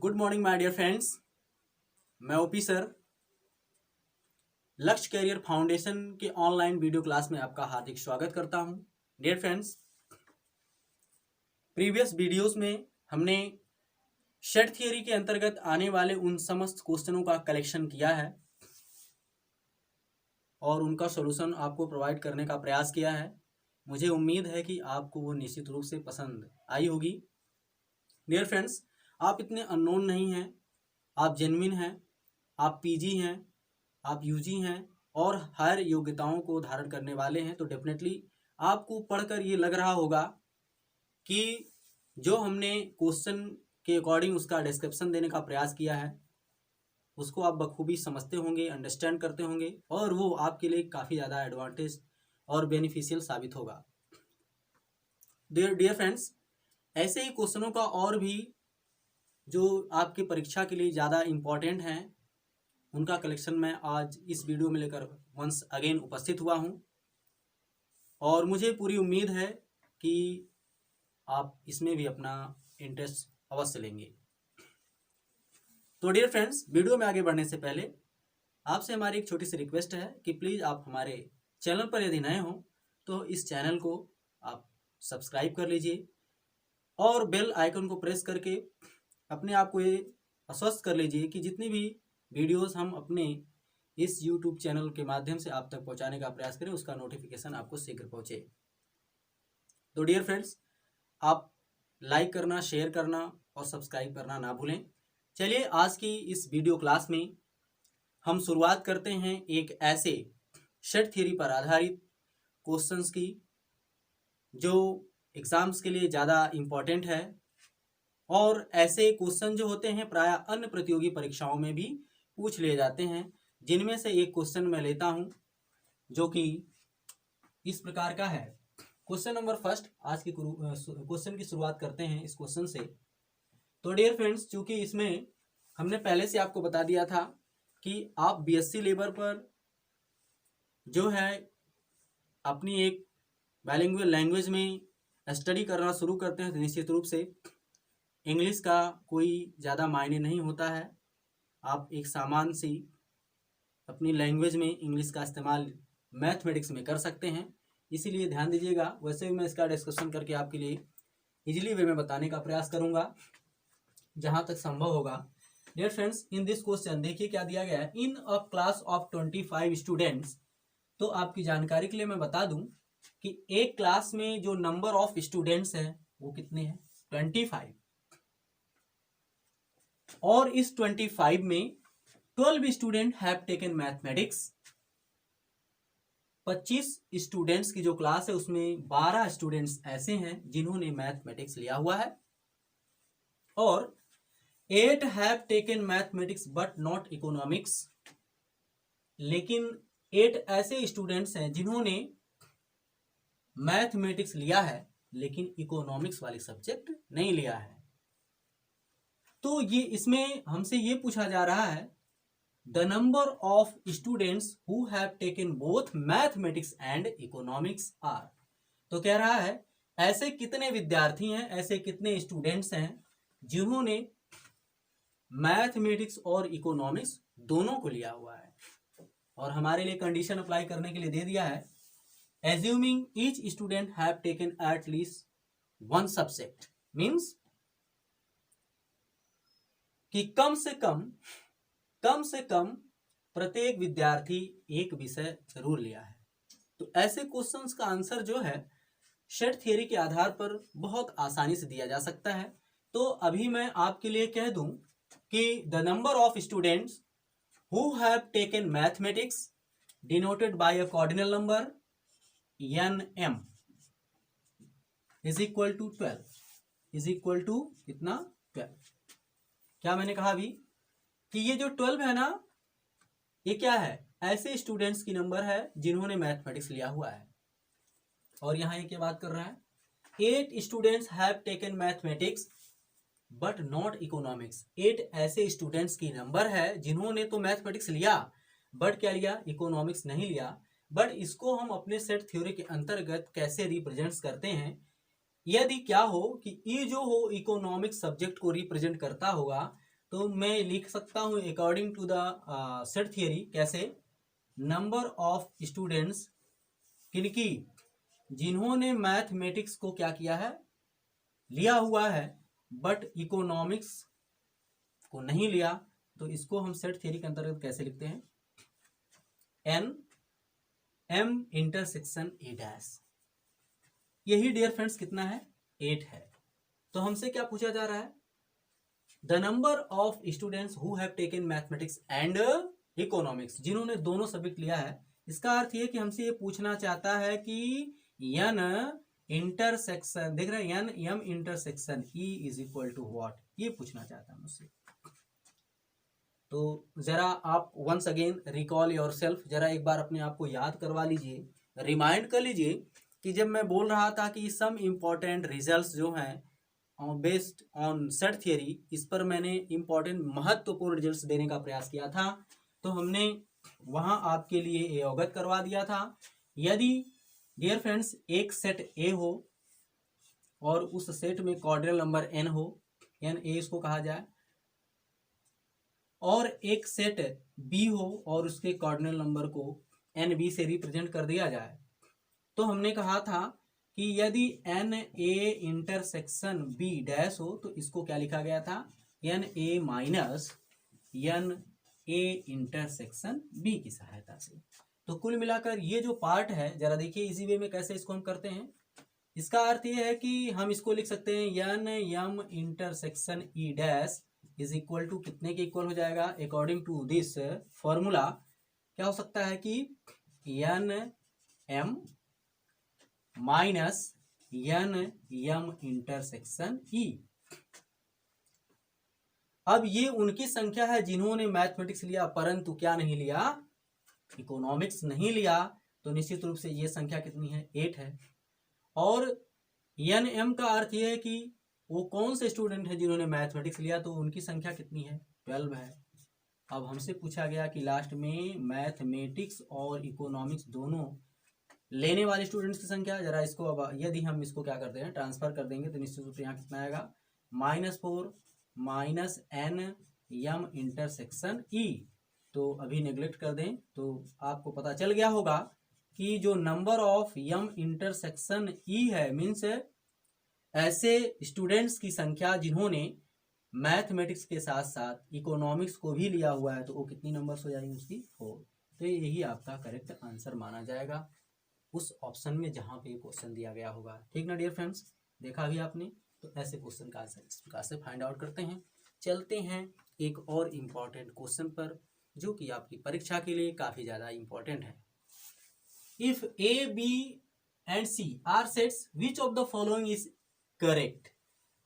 Good morning my dear friends. मैं OP sir Lakshya Career Foundation के online video class में आपका हार्दिक स्वागत करता हूं। डियर फ्रेंड्स, प्रीवियस वीडियोस में हमने सेट थियरी के अंतर्गत आने वाले उन समस्त क्वेश्चनों का कलेक्शन किया है और उनका सॉल्यूशन आपको प्रोवाइड करने का प्रयास किया है। मुझे उम्मीद है कि आपको वो निश्चित रूप से पसंद आई होगी। डियर फ्रेंड्स, आप इतने अननोन नहीं हैं, आप जेन्युइन हैं, आप पीजी हैं, आप यूजी हैं और हायर योग्यताओं को धारण करने वाले हैं, तो डेफिनेटली आपको पढ़कर ये लग रहा होगा कि जो हमने क्वेश्चन के अकॉर्डिंग उसका डिस्क्रिप्शन देने का प्रयास किया है उसको आप बखूबी समझते होंगे, अंडरस्टैंड करते होंगे और वो आपके लिए काफ़ी ज़्यादा एडवांटेज और बेनिफिशियल साबित होगा। डियर फ्रेंड्स, ऐसे ही क्वेश्चनों का और भी जो आपकी परीक्षा के लिए ज़्यादा इम्पॉर्टेंट हैं उनका कलेक्शन मैं आज इस वीडियो में लेकर वंस अगेन उपस्थित हुआ हूं और मुझे पूरी उम्मीद है कि आप इसमें भी अपना इंटरेस्ट अवश्य लेंगे। तो डियर फ्रेंड्स, वीडियो में आगे बढ़ने से पहले आपसे हमारी एक छोटी सी रिक्वेस्ट है कि प्लीज़ आप हमारे चैनल पर यदि नए हों तो इस चैनल को आप सब्सक्राइब कर लीजिए और बेल आइकन को प्रेस करके अपने आप को ये आश्वस्त कर लीजिए कि जितनी भी वीडियोस हम अपने इस YouTube चैनल के माध्यम से आप तक पहुंचाने का प्रयास करें उसका नोटिफिकेशन आपको शीघ्र पहुंचे। तो डियर फ्रेंड्स, आप लाइक करना, शेयर करना और सब्सक्राइब करना ना भूलें। चलिए आज की इस वीडियो क्लास में हम शुरुआत करते हैं एक ऐसे सेट थ्योरी पर आधारित क्वेश्चंस की जो एग्जाम्स के लिए ज़्यादा इम्पॉर्टेंट है और ऐसे क्वेश्चन जो होते हैं प्रायः अन्य प्रतियोगी परीक्षाओं में भी पूछ लिए जाते हैं, जिनमें से एक क्वेश्चन मैं लेता हूं जो कि इस प्रकार का है। क्वेश्चन नंबर फर्स्ट, आज के क्वेश्चन की शुरुआत करते हैं इस क्वेश्चन से। तो डियर फ्रेंड्स, चूंकि इसमें हमने पहले से आपको बता दिया था कि आप बीएससी लेवल पर जो है अपनी एक बाइलिंगुअल लैंग्वेज में स्टडी करना शुरू करते हैं तो निश्चित रूप से इंग्लिश का कोई ज़्यादा मायने नहीं होता है। आप एक सामान्य सी अपनी लैंग्वेज में इंग्लिश का इस्तेमाल मैथमेटिक्स में कर सकते हैं, इसीलिए ध्यान दीजिएगा। वैसे भी मैं इसका डिस्कशन करके आपके लिए इजीली वे में बताने का प्रयास करूंगा जहां तक संभव होगा। Dear friends, in this question देखिए क्या दिया गया है। In a class of 25 students, तो आपकी जानकारी के लिए मैं बता दूं कि एक क्लास में जो नंबर ऑफ स्टूडेंट्स हैं वो कितने हैं, 25, और इस 25 में 12 student have taken mathematics. 25 students की जो क्लास है उसमें 12 स्टूडेंट्स ऐसे हैं जिन्होंने मैथमेटिक्स लिया हुआ है और 8 have taken mathematics but not economics. लेकिन 8 ऐसे स्टूडेंट्स हैं जिन्होंने मैथमेटिक्स लिया है लेकिन इकोनॉमिक्स वाली सब्जेक्ट नहीं लिया है। तो ये इसमें हमसे ये पूछा जा रहा है the number of students who have taken both mathematics and economics are. तो कह रहा है ऐसे कितने विद्यार्थी हैं, ऐसे कितने स्टूडेंट्स हैं जिन्होंने मैथमेटिक्स और इकोनॉमिक्स दोनों को लिया हुआ है। और हमारे लिए कंडीशन अप्लाई करने के लिए दे दिया है assuming each student have taken at least one subject, means कि कम से कम प्रत्येक विद्यार्थी एक विषय जरूर लिया है। तो ऐसे क्वेश्चंस का आंसर जो है सेट थ्योरी के आधार पर बहुत आसानी से दिया जा सकता है। तो अभी मैं आपके लिए कह दूं कि the number of students who have taken mathematics denoted by a cardinal number NM is equal to 12, is equal to कितना, 12। क्या मैंने कहा अभी कि ये जो 12 है ना, ये क्या है, ऐसे स्टूडेंट्स की नंबर है जिन्होंने मैथमेटिक्स लिया हुआ है। और यहां ये क्या बात कर रहा है, 8 students have taken mathematics but not economics. 8 ऐसे स्टूडेंट्स की नंबर है जिन्होंने तो मैथमेटिक्स लिया बट क्या लिया, इकोनॉमिक्स नहीं लिया। बट इसको हम अपने सेट थ्योरी के अंतर्गत कैसे रिप्रेजेंट करते हैं, यदि क्या हो कि ये जो हो इकोनॉमिक्स सब्जेक्ट को रिप्रेजेंट करता होगा तो मैं लिख सकता हूँ according to the set theory. कैसे? नंबर ऑफ स्टूडेंट्स किनकी, जिन्होंने मैथमेटिक्स को क्या किया है, लिया हुआ है, बट इकोनॉमिक्स को नहीं लिया। तो इसको हम सेट थियरी के अंतर्गत कैसे लिखते हैं? N M intersection A dash. यही डियर फ्रेंड्स कितना है? 8 है। तो हमसे क्या पूछा जा रहा है? The number of students who have taken mathematics and economics, जिन्होंने दोनों सब्जेक्ट लिया है। इसका अर्थ ये कि हमसे ये पूछना चाहता है कि एन इंटरसेक्शन, देख रहे हैं, N M intersection E is equal to what, ये पूछना चाहता है मुझसे। तो जरा आप once again recall yourself, जरा एक बार अपने आप को याद करवा लीजिए, रिमाइंड कर लीजिए कि जब मैं बोल रहा था कि सम इम्पॉर्टेंट रिजल्ट्स जो हैं बेस्ड ऑन सेट थियरी, इस पर मैंने इम्पॉर्टेंट महत्वपूर्ण रिजल्ट्स देने का प्रयास किया था। तो हमने वहां आपके लिए ये अवगत करवा दिया था। यदि डियर फ्रेंड्स एक सेट ए हो और उस सेट में कॉर्डिनल नंबर एन हो, एन ए इसको कहा जाए, और एक सेट बी हो और उसके कॉर्डिनल नंबर को एन बी से रिप्रेजेंट कर दिया जाए, तो हमने कहा था कि यदि N A intersection B dash हो तो इसको क्या लिखा गया था? N A minus N A intersection B की सहायता से। तो कुल मिलाकर ये जो पार्ट है, जरा देखिए इसी वे में कैसे इसको हम करते हैं। इसका अर्थ ये है कि हम इसको लिख सकते हैं N M intersection E dash is equal to कितने के इक्वल हो जाएगा? अकॉर्डिंग टू दिस फॉर्मूला क्या हो सकता है कि N M minus N M intersection E. अब ये उनकी संख्या है जिन्होंने मैथमेटिक्स लिया परंतु क्या नहीं लिया? इकोनॉमिक्स नहीं लिया। तो निश्चित रूप से ये संख्या कितनी है? 8 है। और एन एम का अर्थ ये है कि वो कौन से स्टूडेंट है जिन्होंने मैथमेटिक्स लिया, तो उनकी संख्या कितनी है? 12 है। अब हमसे पूछा गया कि लास्ट में मैथमेटिक्स और इकोनॉमिक्स दोनों लेने वाले स्टूडेंट्स की संख्या। जरा इसको अब यदि हम इसको क्या करते हैं, ट्रांसफर कर देंगे, तो निश्चित रूप से यहाँ कितना आएगा? -4 minus N M intersection E. तो अभी नेग्लेक्ट कर दें तो आपको पता चल गया होगा कि जो number of M intersection E है, मीन्स ऐसे स्टूडेंट्स की संख्या जिन्होंने मैथमेटिक्स के साथ साथ इकोनॉमिक्स को भी लिया हुआ है, तो वो कितनी नंबर्स हो जाएंगे? उसकी 4। तो यही आपका करेक्ट आंसर माना जाएगा उस ऑप्शन में जहां पे क्वेश्चन दिया गया होगा। ठीक ना डियर फ्रेंड्स? देखा भी आपने? तो ऐसे क्वेश्चन का आंसर इस प्रकार से फाइंड आउट करते हैं। चलते हैं एक और इम्पॉर्टेंट क्वेश्चन पर, जो कि आपकी परीक्षा के लिए काफी ज्यादा इम्पोर्टेंट है। If A B and C are sets, which of the following is correct?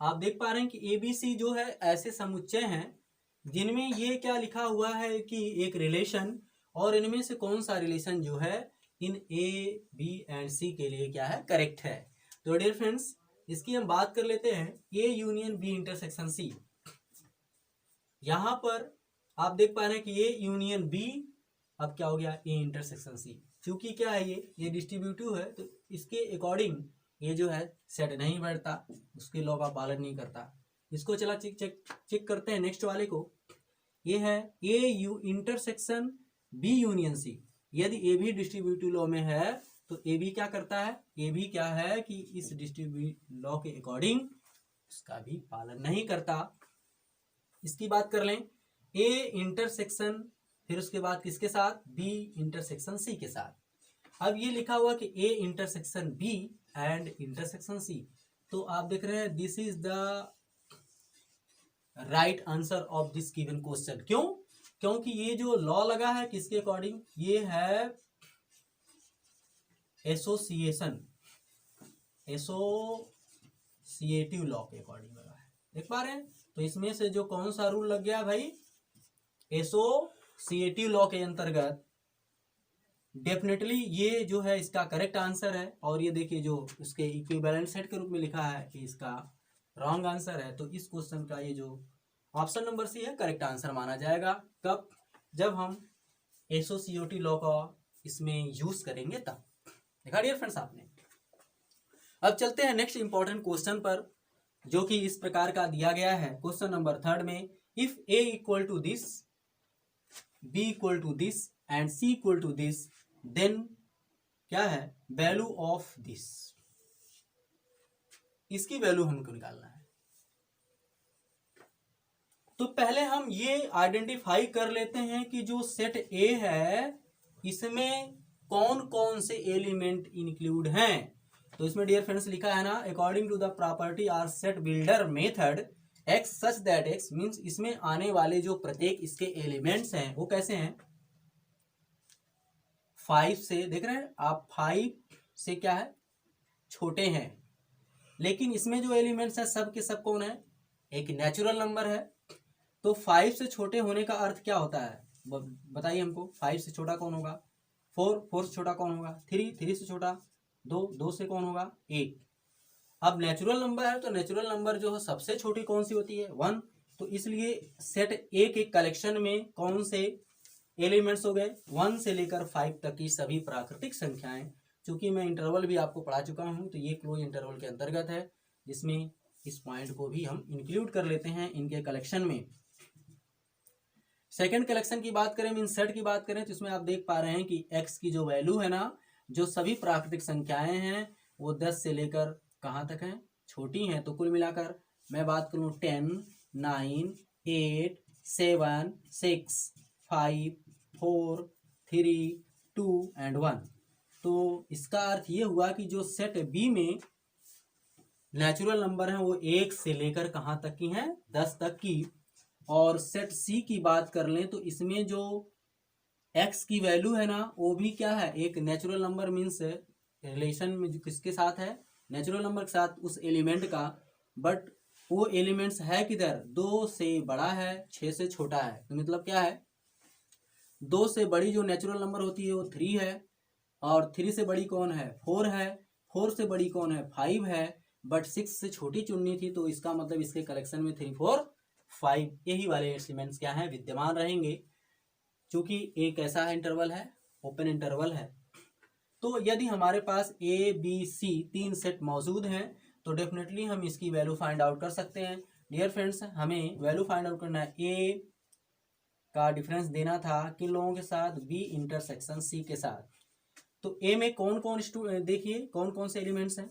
आप देख पा रहे हैं कि ए बी सी जो है ऐसे समुच्चय हैं जिनमें ये क्या लिखा हुआ है कि एक रिलेशन, और इनमें से कौन सा रिलेशन जो है इन ए बी एंड सी के लिए क्या है? करेक्ट है। तो डियर फ्रेंड्स इसकी हम बात कर लेते हैं, A union B intersection C. यहां पर आप देख पा रहे हैं कि ए यूनियन बी अब क्या हो गया? A intersection C. क्योंकि क्या है, ये डिस्ट्रीब्यूटिव है, तो इसके अकॉर्डिंग ये जो है सेट नहीं बैठता, उसके लॉ का पालन नहीं करता। इसको चला चेक करते हैं नेक्स्ट वाले को। ये है A U intersection B union C. यदि ए भी डिस्ट्रीब्यूटिव लॉ में है तो ए भी क्या करता है? ए भी क्या है कि इस डिस्ट्रीब्यूटिव लॉ के अकॉर्डिंग उसका भी पालन नहीं करता। इसकी बात कर लें, ए इंटरसेक्शन, फिर उसके बाद किसके साथ? बी इंटरसेक्शन सी के साथ। अब ये लिखा हुआ कि A intersection B and intersection C, तो आप देख रहे हैं this is the right answer of this given question. क्यों? क्योंकि ये जो लॉ लगा है किसके अकॉर्डिंग? ये है एसोसिएशन, एसोसिएटिव लॉ के अकॉर्डिंग लगा है। देख पा रहे हैं? तो इसमें से जो कौन सा रूल लग गया भाई? एसोसिएटिव लॉ के अंतर्गत डेफिनेटली ये जो है इसका करेक्ट आंसर है। और ये देखिए जो उसके इक्विवेलेंट सेट के रूप में लिखा है कि इसका रॉन्ग आंसर है। तो इस क्वेश्चन का ये जो ऑप्शन नंबर सी है करेक्ट आंसर माना जाएगा। कब? जब हम एसोसिएटिव लॉ का इसमें यूज करेंगे तब। देखा डियर फ्रेंड्स आपने? अब चलते हैं नेक्स्ट इंपॉर्टेंट क्वेश्चन पर, जो कि इस प्रकार का दिया गया है क्वेश्चन नंबर 3 में। If A equal to this, B equal to this and C equal to this, then क्या है वैल्यू ऑफ दिस, इसकी वैल्यू हमको निकालना है। तो पहले हम ये आइडेंटिफाई कर लेते हैं कि जो सेट ए है इसमें कौन कौन से एलिमेंट इंक्लूड हैं। तो इसमें डियर फ्रेंड्स लिखा है ना, according to the property or set builder method X such that X, means इसमें आने वाले जो प्रत्येक इसके एलिमेंट्स हैं वो कैसे हैं, 5 से, देख रहे हैं आप 5 से क्या है छोटे हैं। लेकिन इसमें जो एलिमेंट्स हैं सब के सब कौन है, एक नेचुरल नंबर है। तो 5 से छोटे होने का अर्थ क्या होता है बताइए हमको। 5 से छोटा कौन होगा 4, 4 से छोटा कौन होगा 3, 3 से छोटा 2, 2 से कौन होगा 1। अब नेचुरल नंबर है तो नेचुरल नंबर जो है सबसे छोटी कौन सी होती है 1। तो इसलिए सेट ए के कलेक्शन में कौन से एलिमेंट्स हो गए 1 से लेकर 5 तक की सभी प्राकृतिक संख्याएं। चूंकि मैं इंटरवल भी आपको पढ़ा चुका हूं तो ये क्लोज इंटरवल के अंतर्गत है, जिसमें इस पॉइंट को भी हम इंक्लूड कर लेते हैं इनके कलेक्शन में। सेकंड कलेक्शन की बात करें, मीन सेट की बात करें, तो इसमें आप देख पा रहे हैं कि x की जो वैल्यू है ना, जो सभी प्राकृतिक संख्याएं हैं वो 10 से लेकर कहाँ तक हैं छोटी हैं। तो कुल मिलाकर मैं बात करूं 10, 9, 8, 7, 6, 5, 4, 3, 2 एंड 1। तो इसका अर्थ ये हुआ कि जो सेट बी में नेचुरल नंबर है वो 1 से लेकर कहाँ तक की हैं 10 तक की। और सेट सी की बात कर लें तो इसमें जो x की वैल्यू है ना वो भी क्या है एक नेचुरल नंबर, मीन्स रिलेशन में जो किसके साथ है नेचुरल नंबर के साथ उस एलिमेंट का, बट वो एलिमेंट्स है किधर 2 से बड़ा है 6 से छोटा है। तो मतलब क्या है 2 से बड़ी जो नेचुरल नंबर होती है वो 3 है, और 3 से बड़ी कौन है 4 है, 4 से बड़ी कौन है 5 है, बट 6 से छोटी चुननी थी। तो इसका मतलब इसके कलेक्शन में 3, 4, 5 यही वाले एलिमेंट्स क्या हैं विद्यमान रहेंगे। चूंकि एक ऐसा है इंटरवल है ओपन इंटरवल है, तो यदि हमारे पास ए बी सी 3 सेट मौजूद हैं तो डेफिनेटली हम इसकी वैल्यू फाइंड आउट कर सकते हैं। डियर फ्रेंड्स, हमें वैल्यू फाइंड आउट करना है, ए का डिफरेंस देना था किन लोगों के साथ, बी इंटरसेक्शन सी के साथ। तो ए में कौन कौन देखिए कौन कौन से एलिमेंट्स हैं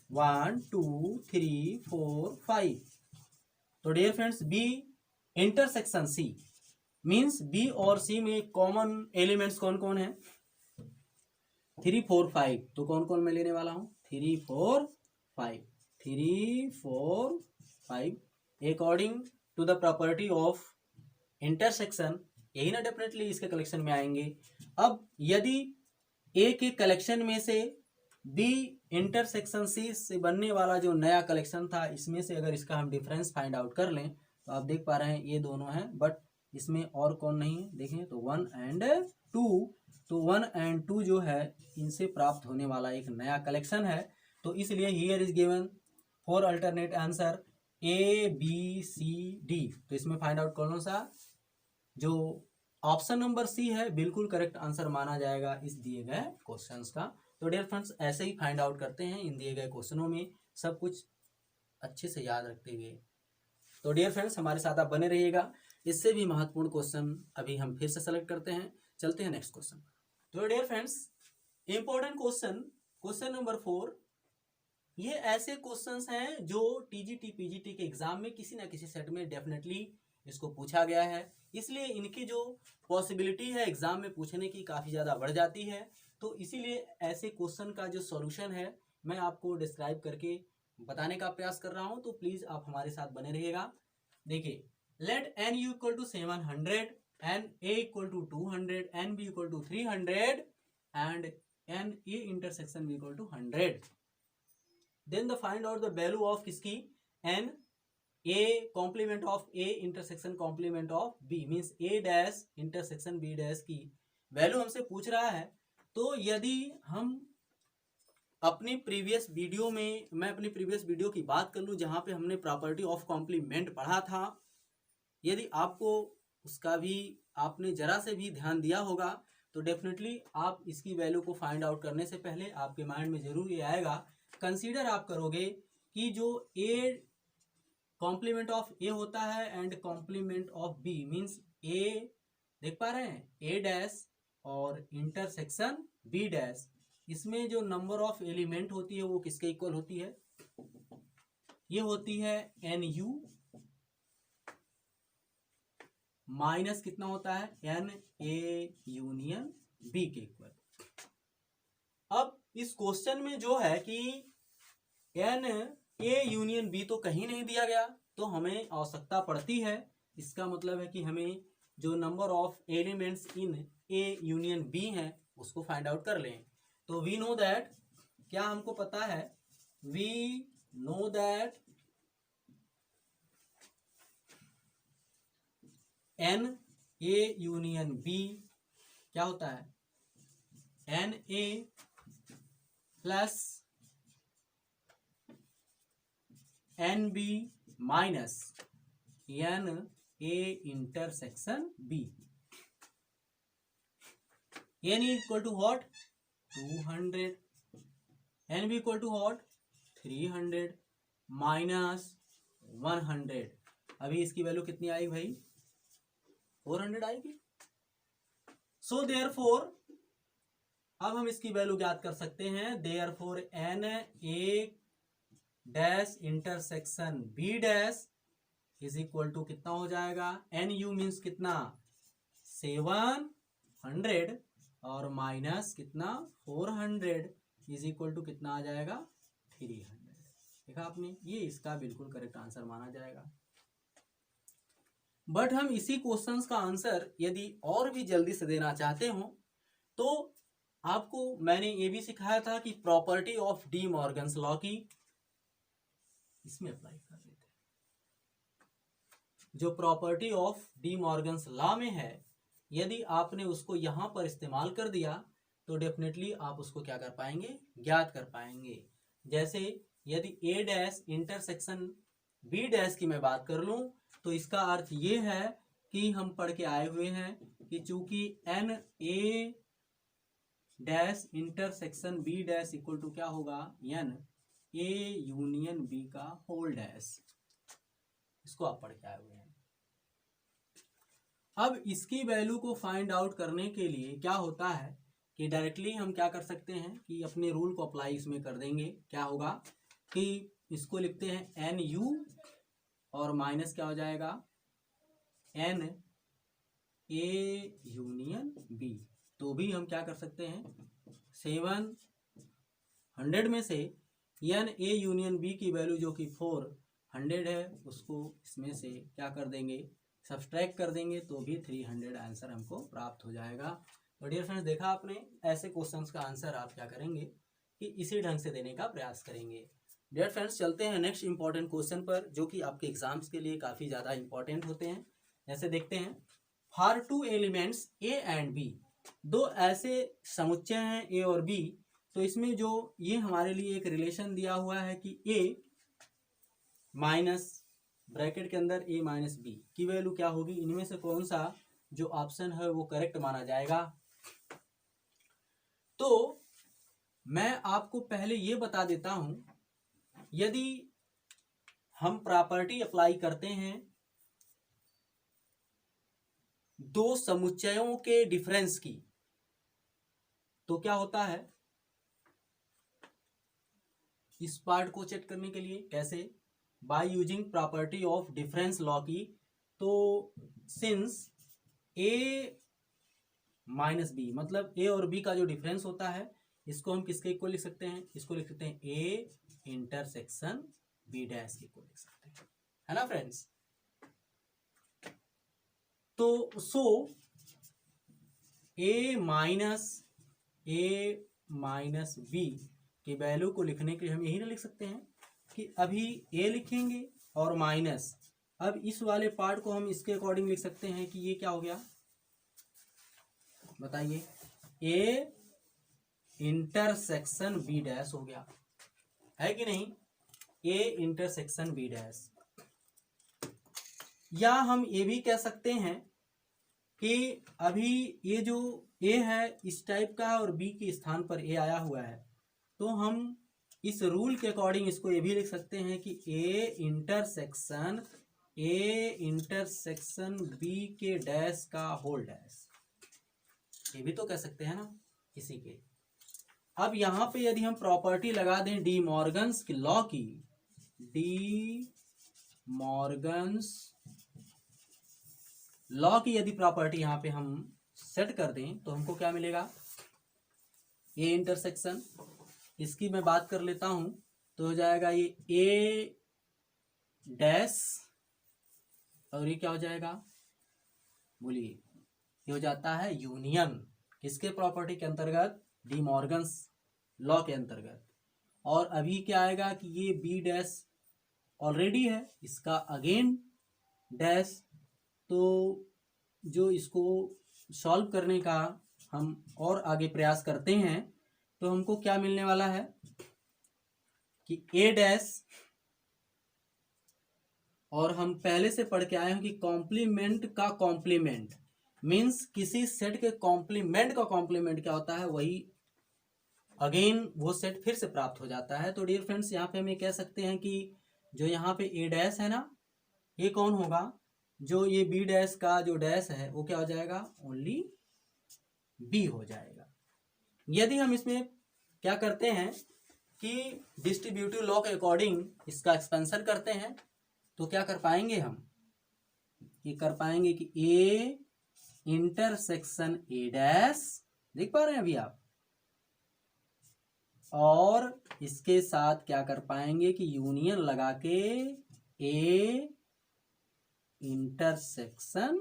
1, 2, 3, 4, 5। तो dear friends B intersection C means B और सी में कॉमन एलिमेंट्स कौन कौन है 3, 4, 5। तो कौन कौन मैं लेने वाला हूं 3, 4, 5, 3, 4, 5 according to the property of intersection, यही ना डेफिनेटली इसके कलेक्शन में आएंगे। अब यदि ए के कलेक्शन में से बी इंटरसेक्शन सी से बनने वाला जो नया कलेक्शन था इसमें से अगर इसका हम डिफरेंस फाइंड आउट कर लें तो आप देख पा रहे हैं ये दोनों हैं, बट इसमें और कौन नहीं है देखें तो 1 एंड 2। तो 1 एंड 2 जो है इनसे प्राप्त होने वाला एक नया कलेक्शन है। तो इसलिए here is given 4 alternate answer A B C D. तो इसमें फाइंड आउट कौन सा जो ऑप्शन नंबर सी है बिल्कुल करेक्ट आंसर माना जाएगा इस दिए गए क्वेश्चंस का। तो डियर फ्रेंड्स ऐसे ही फाइंड आउट करते हैं इन दिए गए क्वेश्चनों में, सब कुछ अच्छे से याद रखते हुए। तो डियर फ्रेंड्स हमारे साथ आप बने रहिएगा, इससे भी महत्वपूर्ण क्वेश्चन अभी हम फिर से सेलेक्ट करते हैं। चलते हैं नेक्स्ट क्वेश्चन। तो dear friends important question number 4, ये ऐसे क्वेश्चंस हैं जो टीजीटी पीजीटी के एग्जाम में किसी ना किसी सेट में डेफिनेटली इसको पूछा गया है, इसलिए इनकी जो पॉसिबिलिटी है एग्जाम में पूछने की काफ़ी ज़्यादा बढ़ जाती है। तो इसीलिए ऐसे क्वेश्चन का जो सॉल्यूशन है मैं आपको डिस्क्राइब करके बताने का प्रयास कर रहा हूं, तो प्लीज़ आप हमारे साथ बने रहिएगा। देखिए, let n U equal to 700 n A equal to 200 N B equal to 300 and n A intersection B equal to 100। Then the find out the value of किसकी n A complement of A intersection complement of B, means A dash intersection B dash की वैल्यू हमसे पूछ रहा है। तो यदि हम अपनी प्रीवियस वीडियो में, मैं अपनी प्रीवियस वीडियो की बात कर लूँ जहाँ पे हमने प्रॉपर्टी ऑफ कॉम्प्लीमेंट पढ़ा था, यदि आपको उसका भी आपने जरा से भी ध्यान दिया होगा तो डेफिनेटली आप इसकी वैल्यू को फाइंड आउट करने से पहले आपके माइंड में जरूर ये आएगा, कंसीडर आप करोगे कि जो ए कॉम्प्लीमेंट ऑफ ए होता है and complement of B means A, देख पा रहे हैं, ए डैश और इंटरसेक्शन बी डैश, इसमें जो नंबर ऑफ एलिमेंट होती है वो किसके इक्वल होती है, ये होती है एन यू माइनस कितना होता है एन ए यूनियन बी के इक्वल। अब इस क्वेश्चन में जो है कि एन ए यूनियन बी तो कहीं नहीं दिया गया, तो हमें आवश्यकता पड़ती है, इसका मतलब है कि हमें जो number of elements in A union B हैं उसको फाइंड आउट कर लें। तो वी नो दैट, क्या हमको पता है, we know that N A union B क्या होता है, N A plus N B minus N A intersection B. N equal to what 200, N B equal to what 300 minus 100। अभी इसकी वैल्यू कितनी आएगी भाई, 400 आएगी। सो देयरफॉर अब हम इसकी वैल्यू ज्ञात कर सकते हैं, therefore N A dash intersection B dash is equal to कितना हो जाएगा, एन यू मीन्स कितना 700 और माइनस कितना 400 इज इक्वल टू कितना आ जाएगा 300। देखा आपने, ये इसका बिल्कुल करेक्ट आंसर माना जाएगा। बट हम इसी क्वेश्चंस का आंसर यदि और भी जल्दी से देना चाहते हो तो आपको मैंने ये भी सिखाया था कि property of D Morgan's law की इसमें अप्लाई कर लेते हैं। जो property of D Morgan's law में है, यदि आपने उसको यहां पर इस्तेमाल कर दिया तो डेफिनेटली आप उसको क्या कर पाएंगे, ज्ञात कर पाएंगे। जैसे यदि ए डैश इंटरसेक्शन बी डैश की मैं बात कर लूं तो इसका अर्थ ये है कि हम पढ़ के आए हुए हैं कि चूंकि N A dash intersection B dash equal to क्या होगा, एन ए यूनियन बी का होल डैश, इसको आप पढ़ के आए हुए हैं। अब इसकी वैल्यू को फाइंड आउट करने के लिए क्या होता है कि डायरेक्टली हम क्या कर सकते हैं कि अपने रूल को अप्लाई इसमें कर देंगे। क्या होगा कि इसको लिखते हैं एन यू और माइनस क्या हो जाएगा एन ए यूनियन बी। तो भी हम क्या कर सकते हैं, 700 में से एन ए यूनियन बी की वैल्यू जो कि 400 है उसको इसमें से क्या कर देंगे, सब्सट्रैक्ट कर देंगे, तो भी 300 आंसर हमको प्राप्त हो जाएगा। तो डियर फ्रेंड्स, देखा आपने, ऐसे क्वेश्चंस का आंसर आप क्या करेंगे कि इसी ढंग से देने का प्रयास करेंगे। डियर फ्रेंड्स, चलते हैं नेक्स्ट इंपॉर्टेंट क्वेश्चन पर जो कि आपके एग्जाम्स के लिए काफ़ी ज़्यादा इंपॉर्टेंट होते हैं। जैसे देखते हैं, for two elements A and B, दो ऐसे समुच्चय हैं ए और बी, तो इसमें जो ये हमारे लिए एक रिलेशन दिया हुआ है कि ए माइनस ब्रैकेट के अंदर ए माइनस बी की वैल्यू क्या होगी, इनमें से कौन सा जो ऑप्शन है वो करेक्ट माना जाएगा। तो मैं आपको पहले ये बता देता हूं, यदि हम प्रॉपर्टी अप्लाई करते हैं दो समुच्चयों के डिफरेंस की, तो क्या होता है, इस पार्ट को चेक करने के लिए कैसे, by using property of difference law की। तो सिंस ए माइनस बी मतलब ए और बी का जो डिफरेंस होता है इसको हम किसके इक्वल लिख सकते हैं, इसको लिख सकते हैं ए इंटरसेक्शन बी डैश के इक्वल लिख सकते हैं, है ना फ्रेंड्स। तो सो ए माइनस बी की वैल्यू को लिखने के लिए हम यही ना लिख सकते हैं कि अभी ए लिखेंगे और माइनस, अब इस वाले पार्ट को हम इसके अकॉर्डिंग लिख सकते हैं कि ये क्या हो गया, बताइए, ए इंटरसेक्शन बी डैश हो गया, है कि नहीं, ए इंटरसेक्शन बी डैश। या हम ये भी कह सकते हैं कि अभी ये जो ए है इस टाइप का है और बी के स्थान पर ए आया हुआ है, तो हम इस रूल के अकॉर्डिंग इसको ये भी लिख सकते हैं कि ए इंटरसेक्शन बी के डैश का होल डैश, ये भी तो कह सकते हैं ना इसी के। अब यहां पे यदि हम प्रॉपर्टी लगा दें डी मॉर्गन्स लॉ की, डी मॉर्गन्स लॉ की यदि प्रॉपर्टी यहां पे हम सेट कर दें तो हमको क्या मिलेगा, ए इंटरसेक्शन, इसकी मैं बात कर लेता हूं तो हो जाएगा ये ए डैश और ये क्या हो जाएगा, बोलिए, ये हो जाता है यूनियन, किसके प्रॉपर्टी के अंतर्गत, डी मॉर्गन्स लॉ के अंतर्गत। और अभी क्या आएगा कि ये बी डैश ऑलरेडी है, इसका अगेन डैश, तो जो इसको सॉल्व करने का हम और आगे प्रयास करते हैं तो हमको क्या मिलने वाला है कि ए डैश, और हम पहले से पढ़ के आए हैं कि कॉम्प्लीमेंट का कॉम्प्लीमेंट मीन्स किसी सेट के कॉम्प्लीमेंट का कॉम्प्लीमेंट क्या होता है, वही अगेन वो सेट फिर से प्राप्त हो जाता है। तो डियर फ्रेंड्स यहाँ पे हम ये कह सकते हैं कि जो यहाँ पे ए डैश है ना, ये कौन होगा, जो ये बी डैश का जो डैश है वो क्या हो जाएगा, ओनली बी हो जाएगा। यदि हम इसमें क्या करते हैं कि डिस्ट्रीब्यूटिव लॉ के अकॉर्डिंग इसका एक्सपेंशन करते हैं तो क्या कर पाएंगे, हम ये कर पाएंगे कि ए इंटरसेक्शन ए डैश, देख पा रहे हैं अभी आप, और इसके साथ क्या कर पाएंगे कि यूनियन लगा के ए इंटरसेक्शन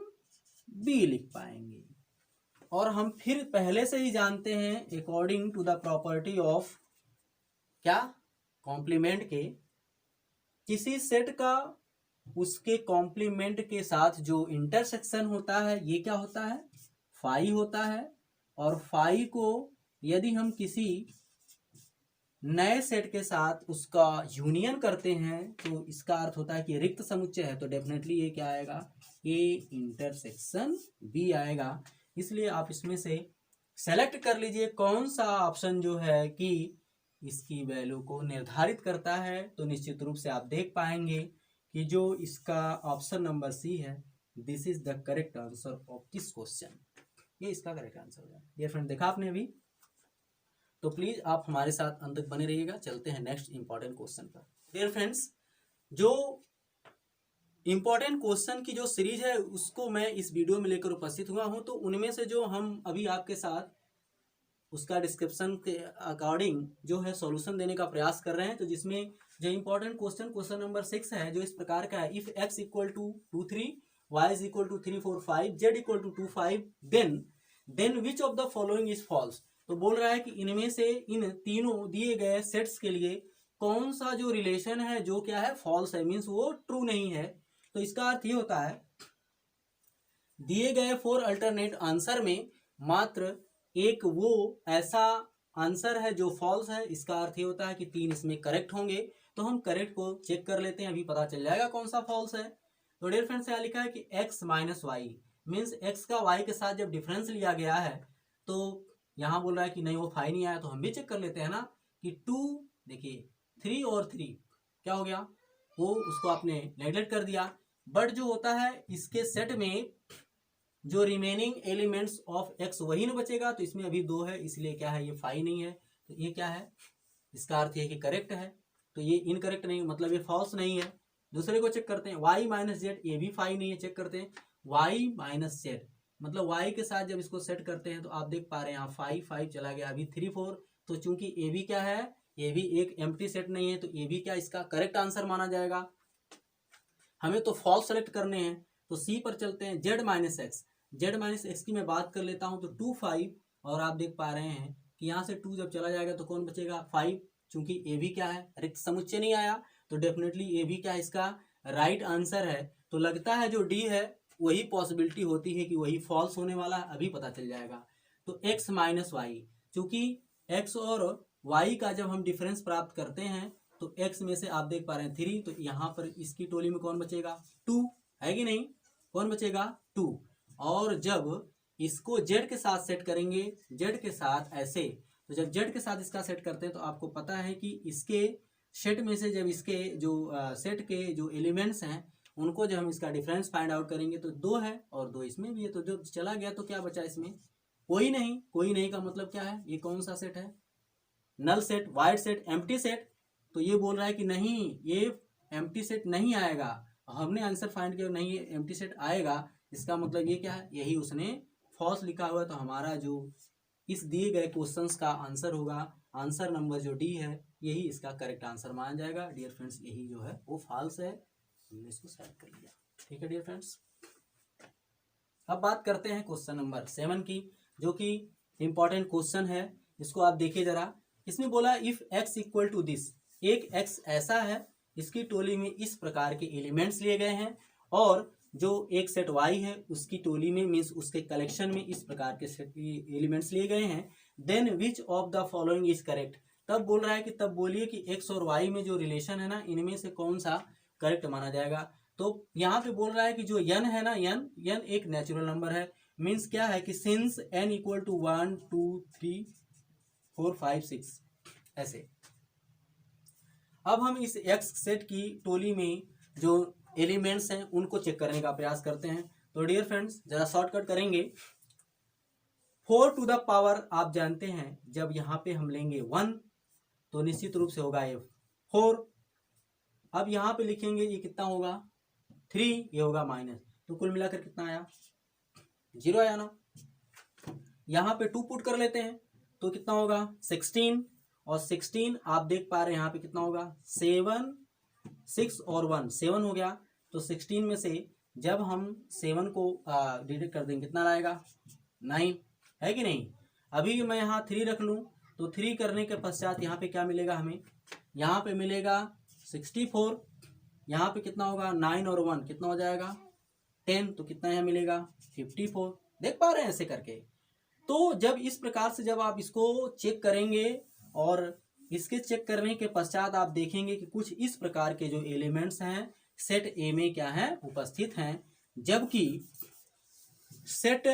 बी लिख पाएंगे। और हम फिर पहले से ही जानते हैं according to the property of क्या, कॉम्प्लीमेंट के, किसी सेट का उसके कॉम्प्लीमेंट के साथ जो इंटरसेक्शन होता है ये क्या होता है, फाई होता है। और फाई को यदि हम किसी नए सेट के साथ उसका यूनियन करते हैं तो इसका अर्थ होता है कि रिक्त समुच्चय है, तो डेफिनेटली ये क्या आएगा, ए इंटरसेक्शन बी आएगा। इसलिए आप इसमें से सेलेक्ट कर लीजिए कौन सा ऑप्शन जो है कि इसकी वैल्यू को निर्धारित करता है। तो निश्चित रूप से आप देख पाएंगे कि जो इसका ऑप्शन नंबर सी है, this is the correct answer of this question, ये इसका करेक्ट आंसर होगा। डियर फ्रेंड देखा आपने अभी, तो प्लीज आप हमारे साथ अंत तक बने रहिएगा। चलते हैं नेक्स्ट इंपॉर्टेंट क्वेश्चन पर। डियर फ्रेंड्स, जो इंपॉर्टेंट क्वेश्चन की जो सीरीज है उसको मैं इस वीडियो में लेकर उपस्थित हुआ हूं, तो उनमें से जो हम अभी आपके साथ उसका डिस्क्रिप्शन के अकॉर्डिंग जो है सॉल्यूशन देने का प्रयास कर रहे हैं। तो जिसमें जो इंपॉर्टेंट क्वेश्चन नंबर 6 है, जो इस प्रकार का है, if x equal to 2 3, y is equal to 3 4 5, z equal to 2 5, then which of the following is false. तो बोल रहा है कि इनमें से इन तीनों दिए गए सेट्स के लिए कौन सा जो रिलेशन है जो क्या है, फॉल्स है, मीन्स वो ट्रू नहीं है। तो इसका अर्थ ये होता है दिए गए 4 अल्टरनेट आंसर में मात्र एक वो ऐसा आंसर है जो फॉल्स है। इसका अर्थ ये होता है कि 3 इसमें करेक्ट होंगे। तो हम करेक्ट को चेक कर लेते हैं, अभी पता चल जाएगा कौन सा फॉल्स है। तो डियर फ्रेंड्स यहाँ लिखा है कि x minus y, means x का y के साथ जब डिफरेंस लिया गया है तो यहाँ बोल रहा है कि नहीं वो फाई नहीं आया। तो हम भी चेक कर लेते हैं ना कि 2, देखिए 3 और 3 क्या हो गया, वो उसको आपने नेगलेक्ट कर दिया। बट जो होता है इसके सेट में जो रिमेनिंग एलिमेंट्स ऑफ x वही न बचेगा, तो इसमें अभी 2 है, इसलिए क्या है, ये फाई नहीं है। तो ये क्या है, इसका अर्थ ये कि करेक्ट है। तो ये इनकरेक्ट नहीं, मतलब ये फॉल्स नहीं है। दूसरे को चेक करते हैं, y माइनस जेड, ये भी फाई नहीं है। चेक करते हैं y माइनस जेड, मतलब y के साथ जब इसको सेट करते हैं तो आप देख पा रहे हैं यहाँ 5 5 चला गया, अभी 3 4। तो चूंकि ये भी क्या है, ये भी एक एम्प्टी सेट नहीं है, तो ये भी क्या इसका करेक्ट आंसर माना जाएगा। हमें तो फॉल्स सेलेक्ट करने हैं, तो सी पर चलते हैं। Z minus x, Z minus x की मैं बात कर लेता हूं तो 2 5, और आप देख पा रहे हैं कि यहाँ से 2 जब चला जाएगा तो कौन बचेगा, 5। चूंकि ए भी क्या है, रिक्त समुच्चय नहीं आया, तो डेफिनेटली ए भी क्या इसका राइट आंसर है। तो लगता है जो डी है वही पॉसिबिलिटी होती है कि वही फॉल्स होने वाला है, अभी पता चल जाएगा। तो एक्स माइनस वाई, चूंकि एक्स और वाई का जब हम डिफरेंस प्राप्त करते हैं तो एक्स में से आप देख पा रहे हैं 3, तो यहाँ पर इसकी टोली में कौन बचेगा, 2 है कि नहीं, कौन बचेगा 2। और जब इसको जेड के साथ सेट करेंगे, जेड के साथ ऐसे, तो जब जेड के साथ इसका सेट करते हैं तो आपको पता है कि इसके सेट में से जब इसके जो सेट के जो एलिमेंट्स हैं उनको जब हम इसका डिफरेंस फाइंड आउट करेंगे तो 2 है और 2 इसमें भी है, तो जो चला गया तो क्या बचा इसमें, कोई नहीं। कोई नहीं का मतलब क्या है, ये कौन सा सेट है, null set, void set, empty set. तो ये बोल रहा है कि नहीं ये एम्प्टी सेट नहीं आएगा, हमने आंसर फाइंड किया नहीं ये एम्प्टी सेट आएगा, इसका मतलब ये क्या है, यही उसने फॉल्स लिखा हुआ है। तो हमारा जो इस दिए गए क्वेश्चंस का आंसर होगा, आंसर नंबर जो डी है, यही इसका करेक्ट आंसर माना जाएगा। डियर फ्रेंड्स यही जो है वो फॉल्स है, हमने इसको सेट कर लिया। ठीक है डियर फ्रेंड्स, अब बात करते हैं क्वेश्चन नंबर 7 की, जो कि इंपॉर्टेंट क्वेश्चन है। इसको आप देखिए जरा, इसमें बोला if x equal to this, एक x ऐसा है, इसकी टोली में इस प्रकार के एलिमेंट्स लिए गए हैं, और जो एक सेट y है उसकी टोली में मीन्स उसके कलेक्शन में इस प्रकार के सेट एलिमेंट्स लिए गए हैं, then which of the following is correct. तब बोल रहा है कि तब बोलिए कि x और y में जो रिलेशन है ना, इनमें से कौन सा करेक्ट माना जाएगा। तो यहाँ पे बोल रहा है कि जो n है ना, n एक नेचुरल नंबर है, मीन्स क्या है कि सिंस n इक्वल टू 1 2 3 4 5 6 ऐसे। अब हम इस x सेट की टोली में जो एलिमेंट्स हैं उनको चेक करने का प्रयास करते हैं। तो डियर फ्रेंड्स जरा शॉर्टकट करेंगे, 4 टू द पावर आप जानते हैं जब यहाँ पे हम लेंगे 1 तो निश्चित रूप से होगा ये 4। अब यहाँ पे लिखेंगे ये कितना होगा 3, ये होगा माइनस, तो कुल मिलाकर कितना आया 0 आया ना। यहाँ पे 2 पुट कर लेते हैं तो कितना होगा 16, और 16 आप देख पा रहे हैं यहाँ पे कितना होगा 7 6 और 1 7 हो गया। तो 16 में से जब हम 7 को डिडक्ट कर देंगे कितना आएगा 9, है कि नहीं। अभी मैं यहाँ 3 रख लूँ तो 3 करने के पश्चात यहाँ पे क्या मिलेगा हमें, यहाँ पे मिलेगा 64, यहाँ पे कितना होगा 9 और 1 कितना हो जाएगा 10, तो कितना यहाँ मिलेगा 54। देख पा रहे हैं ऐसे करके। तो जब इस प्रकार से जब आप इसको चेक करेंगे और इसके चेक करने के पश्चात आप देखेंगे कि कुछ इस प्रकार के जो एलिमेंट्स हैं सेट ए में क्या है उपस्थित हैं, जबकि सेट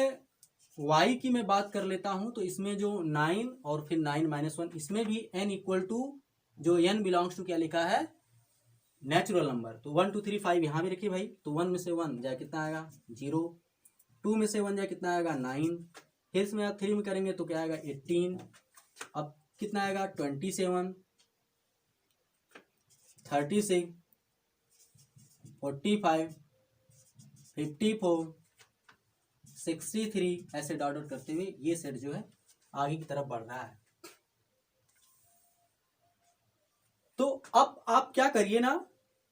वाई की मैं बात कर लेता हूं तो इसमें जो 9 और फिर 9 - 1 इसमें भी n इक्वल टू जो n बिलोंग्स टू क्या लिखा है नेचुरल नंबर। तो 1 2 3 5 यहाँ भी रखिए भाई, तो 1 में से 1 जाए कितना आएगा 0, 2 में से 1 जाए कितना आएगा 9, फिर इसमें आप 3 में करेंगे तो क्या आएगा 18, अब कितना आएगा 27 36 45 54 63 ऐसे डॉट डॉट करते हुए ये सेट जो है आगे की तरफ बढ़ रहा है। तो अब आप क्या करिए ना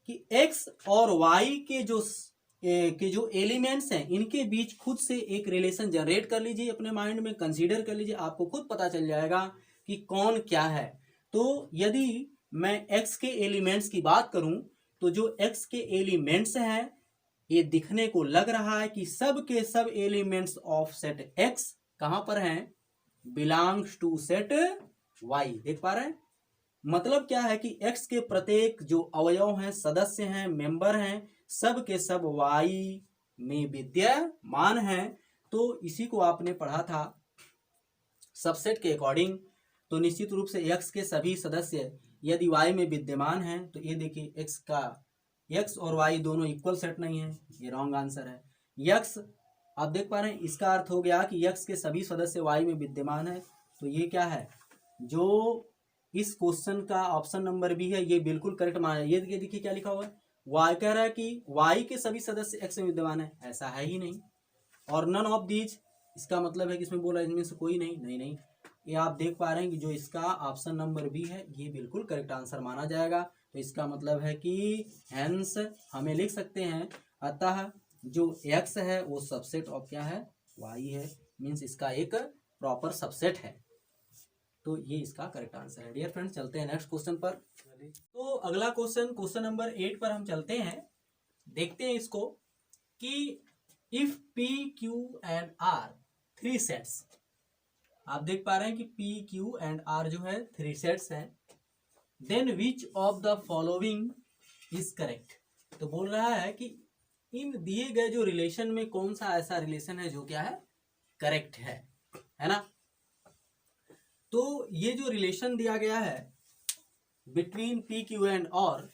कि x और y के जो एलिमेंट्स हैं इनके बीच खुद से एक रिलेशन जनरेट कर लीजिए, अपने माइंड में कंसीडर कर लीजिए, आपको खुद पता चल जाएगा कि कौन क्या है। तो यदि मैं x के एलिमेंट्स की बात करूं तो जो x के एलिमेंट्स हैं ये दिखने को लग रहा है कि सब के सब एलिमेंट्स ऑफ सेट x कहां पर हैं, बिलोंग्स टू सेट y। देख पा रहे हैं मतलब क्या है कि x के प्रत्येक जो अवयव हैं सदस्य हैं मेंबर हैं सब के सब y में विद्यमान हैं। तो इसी को आपने पढ़ा था सबसेट के अकॉर्डिंग। तो निश्चित रूप से x के सभी सदस्य यदि y में विद्यमान हैं तो ये देखिए x और y दोनों इक्वल सेट नहीं है, ये रॉन्ग आंसर है। x आप देख पा रहे हैं इसका अर्थ हो गया कि x के सभी सदस्य y में विद्यमान है, तो ये क्या है जो इस क्वेश्चन का ऑप्शन नंबर बी है ये बिल्कुल करेक्ट माना है। ये देखिए क्या लिखा हुआ है y कह रहा है कि y के सभी सदस्य x में विद्यमान है, ऐसा है ही नहीं। और नन ऑफ दीज इसका मतलब है कि इसमें बोला इनमें से कोई नहीं, ये आप देख पा रहे हैं कि जो इसका ऑप्शन नंबर बी है ये बिल्कुल करेक्ट आंसर माना जाएगा। तो इसका मतलब है कि हेंस हमें लिख सकते हैं अतः जो x है वो सबसेट ऑफ क्या है y है, मीन्स इसका एक प्रॉपर सबसेट है। तो ये इसका करेक्ट आंसर है। डियर फ्रेंड्स चलते हैं नेक्स्ट क्वेश्चन पर। तो अगला क्वेश्चन नंबर 8 पर हम चलते हैं, देखते हैं इसको कि if p q and r 3 sets, आप देख पा रहे हैं कि p q एंड r जो है 3 सेट्स हैं, then which of the following is correct. तो बोल रहा है कि इन दिए गए जो रिलेशन में कौन सा ऐसा रिलेशन है जो क्या है करेक्ट है ना। तो ये जो रिलेशन दिया गया है बिटवीन पी क्यू एंड और,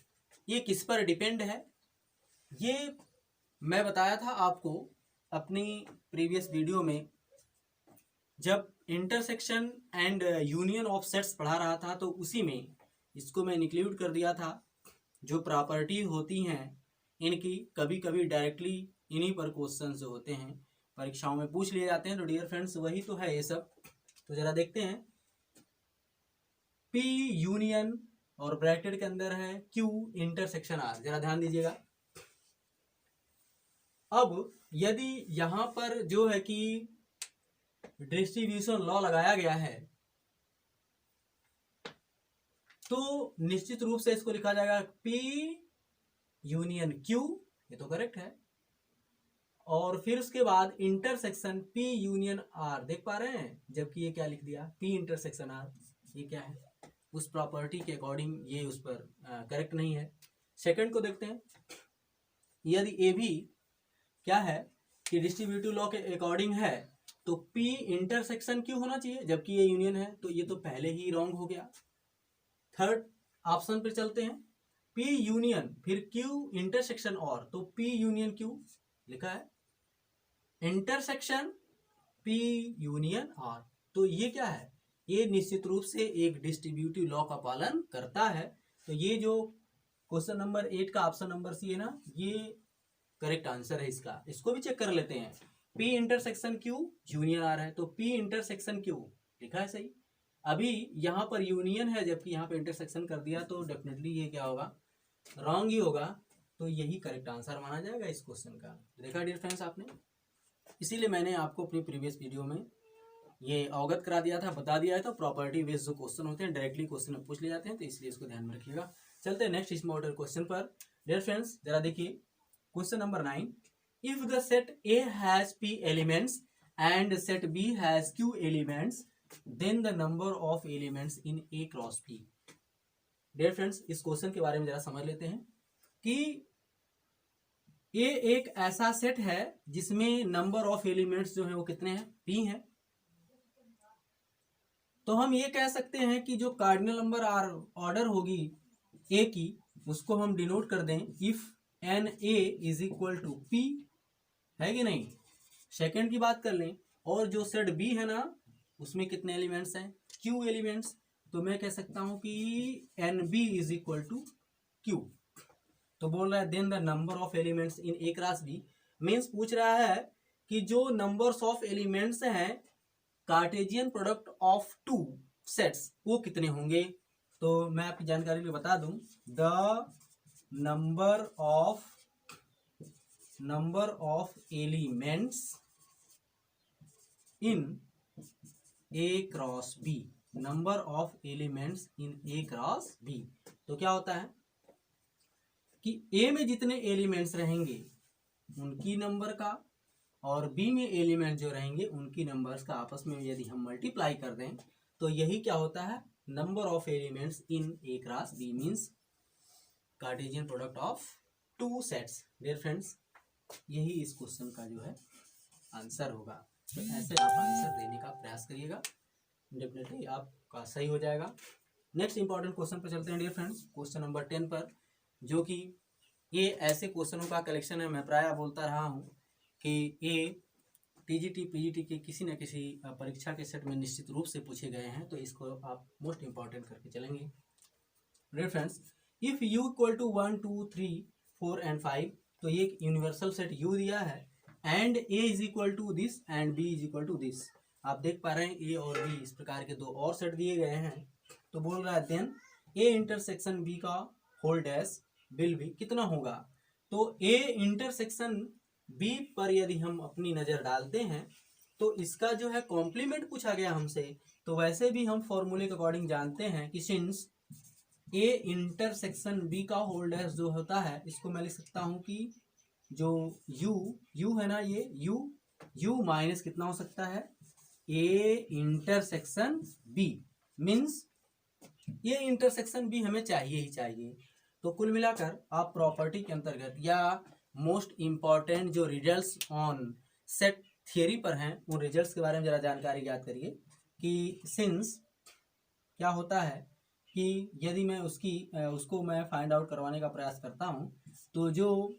ये किस पर डिपेंड है, ये मैं बताया था आपको अपनी प्रीवियस वीडियो में, जब intersection and union of sets पढ़ा रहा था, तो उसी में इसको मैं इंक्लूड कर दिया था। जो प्रॉपर्टी होती हैं इनकी कभी कभी डायरेक्टली इन्हीं पर क्वेश्चन जो होते हैं परीक्षाओं में पूछ लिए जाते हैं। तो डियर फ्रेंड्स वही तो है ये सब। तो जरा देखते हैं, पी यूनियन और ब्रैकेट के अंदर है क्यू इंटरसेक्शन आर, जरा ध्यान दीजिएगा। अब यदि यहां पर जो है कि डिस्ट्रीब्यूशन लॉ लगाया गया है, तो निश्चित रूप से इसको लिखा जाएगा P यूनियन Q, ये तो करेक्ट है। और फिर उसके बाद इंटरसेक्शन P यूनियन R, देख पा रहे हैं, जबकि ये क्या लिख दिया P इंटरसेक्शन R, ये क्या है, उस प्रॉपर्टी के अकॉर्डिंग ये उस पर करेक्ट नहीं है। सेकंड को देखते हैं, यदि ये भी क्या है कि डिस्ट्रीब्यूटिव लॉ के अकॉर्डिंग है, तो P इंटरसेक्शन Q होना चाहिए, जबकि ये यूनियन है, तो ये तो पहले ही रॉन्ग हो गया। थर्ड ऑप्शन पर चलते हैं, P यूनियन फिर Q इंटरसेक्शन और, तो P यूनियन Q लिखा है, इंटरसेक्शन P यूनियन R, तो ये क्या है, ये निश्चित रूप से एक डिस्ट्रीब्यूटिव लॉ का पालन करता है। तो ये जो क्वेश्चन नंबर 8 का ऑप्शन नंबर सी है ना, ये करेक्ट आंसर है इसका। इसको भी चेक कर लेते हैं, P intersection Q union R है, तो P इंटरसेक्शन Q लिखा है सही। अभी यहाँ पर यूनियन है जबकि यहाँ पे इंटरसेक्शन कर दिया, तो डेफिनेटली ये क्या होगा, रॉन्ग ही होगा। तो यही करेक्ट आंसर माना जाएगा इस क्वेश्चन का। देखा डियर फ्रेंड्स आपने, इसीलिए मैंने आपको अपनी प्रीवियस वीडियो में ये अवगत करा दिया था, बता दिया था। प्रॉपर्टी बेस्ड जो क्वेश्चन होते हैं डायरेक्टली क्वेश्चन में पूछ ले जाते हैं, तो इसलिए इसको ध्यान में रखिएगा। चलते हैं नेक्स्ट इम्पोर्टेंट क्वेश्चन पर। डियर फ्रेंड्स जरा देखिए question number 9, if the set A has P elements and set B has Q elements, then the number of elements in A cross P। डियर फ्रेंड्स इस क्वेश्चन के बारे में जरा समझ लेते हैं कि ये एक ऐसा सेट है जिसमें नंबर ऑफ एलिमेंट्स जो है वो कितने हैं, P हैं। तो हम ये कह सकते हैं कि जो कार्डिनल नंबर ऑर्डर होगी A की, उसको हम डिनोट कर दें if N A is equal to P, है कि नहीं। सेकंड की बात कर लें, और जो सेट B है ना, उसमें कितने एलिमेंट्स हैं, Q एलिमेंट्स। तो मैं कह सकता हूं कि NB is equal to Q। तो बोल रहा है then the number of elements in A cross B, means पूछ रहा है कि जो नंबर्स ऑफ एलिमेंट्स हैं Cartesian product of two sets वो कितने होंगे। तो मैं आपकी जानकारी में बता दूं, the number of elements in A cross B, number of elements in A cross B। तो क्या होता है कि A में जितने एलिमेंट्स रहेंगे उनकी नंबर का, और B में एलिमेंट जो रहेंगे उनकी नंबर्स का आपस में यदि हम मल्टीप्लाई कर दें, तो यही क्या होता है, number of elements in A cross B, means Cartesian product of two sets. Dear friends यही इस क्वेश्चन का जो है आंसर होगा। तो ऐसे आप आंसर देने का प्रयास करिएगा, डेफिनेटली आपका सही हो जाएगा। नेक्स्ट इंपॉर्टेंट क्वेश्चन पर चलते हैं डियर फ्रेंड्स, क्वेश्चन नंबर 10 पर, जो कि ये ऐसे क्वेश्चनों का कलेक्शन है। मैं प्रायः बोलता रहा हूँ कि ये TGT PGT के किसी न किसी परीक्षा के सेट में निश्चित रूप से पूछे गए हैं, तो इसको आप मोस्ट इंपॉर्टेंट करके चलेंगे। Dear friends if U equal to 1 2 3 4 and 5, तो ये एक यूनिवर्सल सेट U दिया है, and A is equal to this and B is equal to this. आप देख पा रहे हैं A और B इस प्रकार के दो और सेट दिए गए हैं। तो बोल रहा है देन A इंटरसेक्शन B का होल डैश विल भी कितना होगा। तो A इंटरसेक्शन B पर यदि हम अपनी नजर डालते हैं, तो इसका जो है कॉम्प्लीमेंट पूछा गया हमसे। तो वैसे भी हम फॉर्मूले के अकॉर्डिंग जानते हैं कि सिंस A इंटरसेक्शन B का होल डैश जो होता है, इसको मैं लिख सकता हूं कि जो U है ना, ये U माइनस कितना हो सकता है, A इंटरसेक्शन B, मीन्स ये इंटरसेक्शन B हमें चाहिए ही चाहिए। तो कुल मिलाकर आप प्रॉपर्टी के अंतर्गत या मोस्ट इंपॉर्टेंट जो रिजल्ट्स ऑन सेट थियरी पर हैं, उन रिजल्ट्स के बारे में जरा जानकारी याद करिए कि सिंस क्या होता है कि यदि मैं उसको मैं फाइंड आउट करवाने का प्रयास करता हूँ, तो जो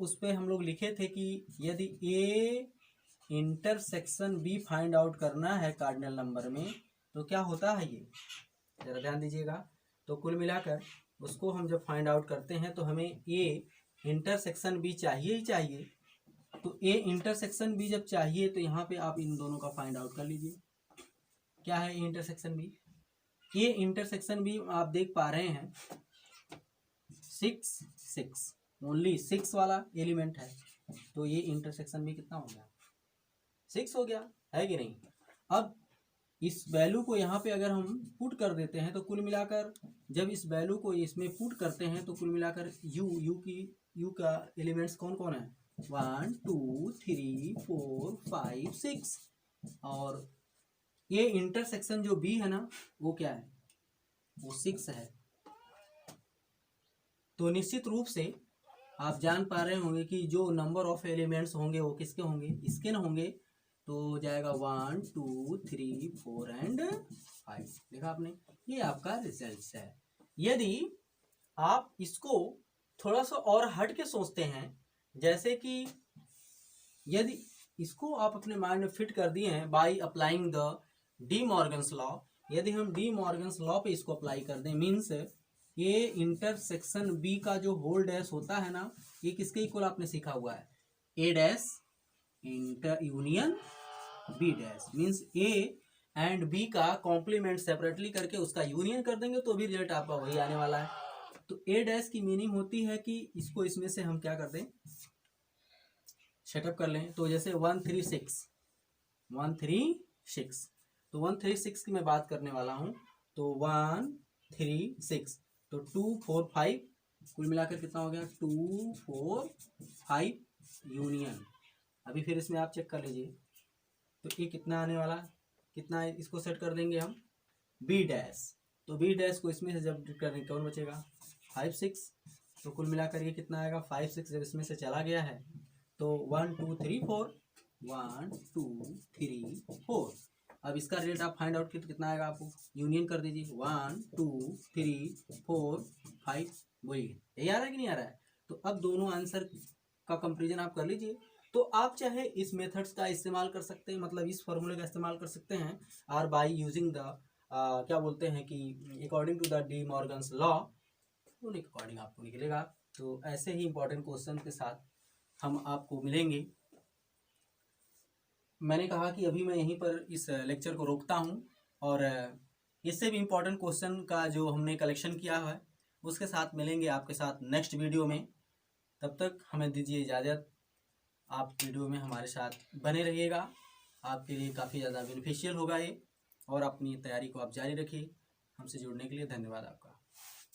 उस पर हम लोग लिखे थे कि यदि A intersection B find out करना है कार्डिनल नंबर में, तो क्या होता है ये जरा ध्यान दीजिएगा। तो कुल मिलाकर उसको हम जब फाइंड आउट करते हैं तो हमें ए इंटरसेक्शन बी चाहिए ही चाहिए। तो ए इंटरसेक्शन बी जब चाहिए तो यहाँ पे आप इन दोनों का फाइंड आउट कर लीजिए। क्या है A intersection B? A intersection B आप देख पा रहे हैं 6 6 ओनली 6 वाला एलिमेंट है, तो ये इंटरसेक्शन बी कितना हो गया? 6 हो गया, है कि नहीं? अब इस वैल्यू को यहाँ पे अगर हम पुट कर देते हैं तो कुल मिलाकर जब इस वैल्यू को इसमें पुट करते हैं तो कुल मिलाकर यू का एलिमेंट्स कौन कौन है? 1 2 3 4 5 6 और ये इंटरसेक्शन जो बी है ना वो क्या है? वो 6 है। तो निश्चित रूप से आप जान पा रहे होंगे कि जो नंबर ऑफ एलिमेंट्स होंगे वो किसके होंगे? इसके न होंगे। तो जाएगा 1 2 3 4 एंड 5। देखा आपने, ये आपका रिजल्ट है। यदि आप इसको थोड़ा सा और हट के सोचते हैं, जैसे कि यदि इसको आप अपने माइंड में फिट कर दिए हैं by applying the De Morgan's law, यदि हम डी मॉर्गन्स लॉ पे इसको अप्लाई कर दें, मीन्स ये इंटरसेक्शन बी का जो होल डैश होता है ना, ये किसके इक्वल आपने सीखा हुआ है? A dash inter union B dash, means A and B का कॉम्प्लीमेंट सेपरेटली करके उसका यूनियन कर देंगे तो भी रिजल्ट आपका वही आने वाला है। तो ए डैश की मीनिंग होती है कि इसको इसमें से हम क्या कर दें, सेटअप कर लें। तो जैसे 1 3 6 1 3 6, तो 1 3 6 की मैं बात करने वाला हूँ। तो 1 3 6, तो 2 4 5, कुल मिलाकर कितना हो गया? 2 4 5 यूनियन। अभी फिर इसमें आप चेक कर लीजिए तो ये कितना आने वाला, कितना है? इसको सेट कर देंगे हम बी डैश। तो बी डैश को इसमें से जब करेंगे कौन बचेगा? 5 6। तो कुल मिलाकर ये कितना आएगा? 5 6 जब इसमें से चला गया है तो 1 2 3 4 1 2 3 4। अब इसका रिजल्ट आप फाइंड आउट कीजिए कितना आएगा, आपको यूनियन कर दीजिए 1 2 3 4 5। बोलिए यही आ रहा है कि नहीं आ रहा है? तो अब दोनों आंसर का कंपेरिजन आप कर लीजिए। तो आप चाहे इस मेथड्स का इस्तेमाल कर सकते हैं, मतलब इस फॉर्मूले का इस्तेमाल कर सकते हैं, और बाय यूजिंग द क्या बोलते हैं कि according to the De Morgan's law, उनके अकॉर्डिंग आपको निकलेगा। तो ऐसे ही इंपॉर्टेंट क्वेश्चन के साथ हम आपको मिलेंगे। मैंने कहा कि अभी मैं यहीं पर इस लेक्चर को रोकता हूं, और इससे भी इम्पोर्टेंट क्वेश्चन का जो हमने कलेक्शन किया है उसके साथ मिलेंगे आपके साथ नेक्स्ट वीडियो में। तब तक हमें दीजिए इजाज़त। आप वीडियो में हमारे साथ बने रहिएगा, आपके लिए काफ़ी ज़्यादा बेनिफिशियल होगा ये, और अपनी तैयारी को आप जारी रखिए। हमसे जुड़ने के लिए धन्यवाद आपका।